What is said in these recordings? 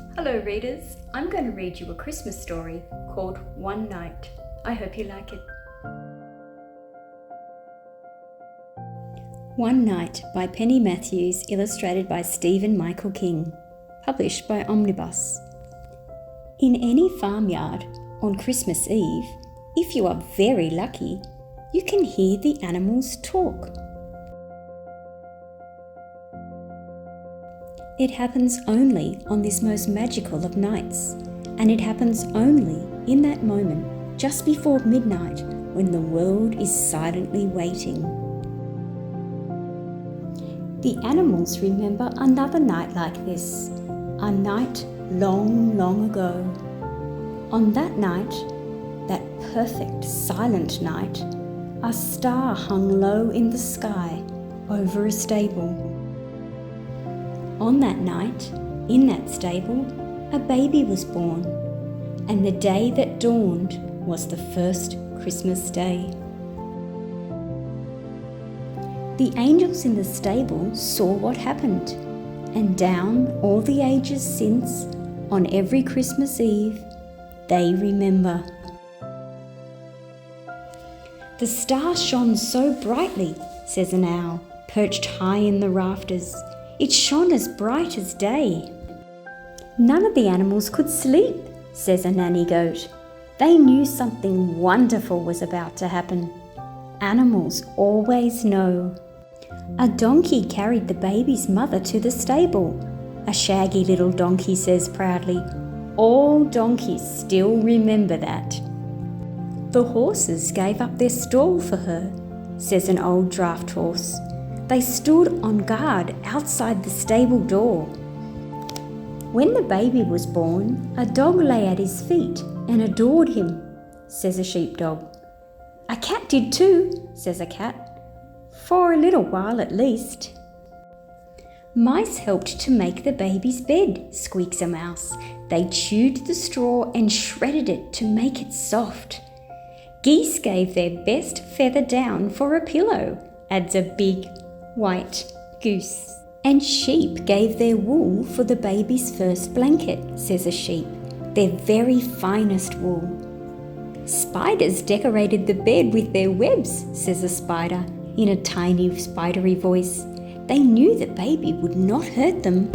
Hello readers, I'm going to read you a Christmas story called One Night. I hope you like it. One Night by Penny Matthews, illustrated by Stephen Michael King, published by Omnibus. In any farmyard on Christmas Eve, if you are very lucky, you can hear the animals talk. It happens only on this most magical of nights, and it happens only in that moment just before midnight when the world is silently waiting. The animals remember another night like this, a night long, long ago. On that night, that perfect silent night, a star hung low in the sky over a stable. On that night, in that stable, a baby was born, and the day that dawned was the first Christmas day. The angels in the stable saw what happened, and down all the ages since, on every Christmas Eve, they remember. The star shone so brightly, says an owl, perched high in the rafters. It shone as bright as day. None of the animals could sleep, says a nanny goat. They knew something wonderful was about to happen. Animals always know. A donkey carried the baby's mother to the stable. A shaggy little donkey says proudly, "All donkeys still remember that." The horses gave up their stall for her, says an old draft horse. They stood on guard outside the stable door. When the baby was born, a dog lay at his feet and adored him, says a sheepdog. A cat did too, says a cat, for a little while at least. Mice helped to make the baby's bed, squeaks a mouse. They chewed the straw and shredded it to make it soft. Geese gave their best feather down for a pillow, adds a big white goose. And sheep gave their wool for the baby's first blanket, says a sheep, their very finest wool. Spiders decorated the bed with their webs, says a spider, in a tiny spidery voice. They knew the baby would not hurt them.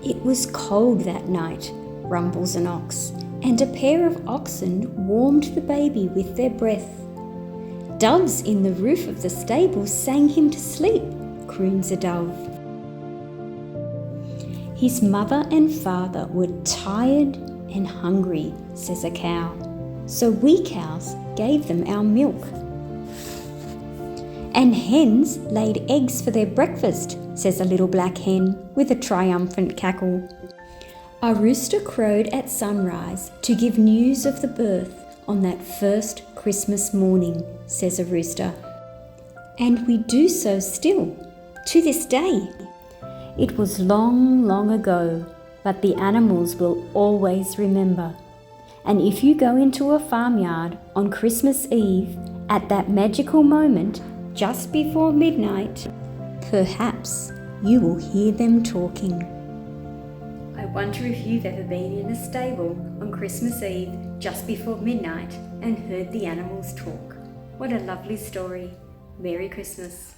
It was cold that night, rumbles an ox, and a pair of oxen warmed the baby with their breath. Doves in the roof of the stable sang him to sleep, croons a dove. His mother and father were tired and hungry, says a cow, so we cows gave them our milk. And hens laid eggs for their breakfast, says a little black hen with a triumphant cackle. A rooster crowed at sunrise to give news of the birth on that first Christmas morning, says a rooster. And we do so still, to this day. It was long, long ago, but the animals will always remember. And if you go into a farmyard on Christmas Eve, at that magical moment, just before midnight, perhaps you will hear them talking. I wonder if you've ever been in a stable on Christmas Eve just before midnight and heard the animals talk. What a lovely story. Merry Christmas.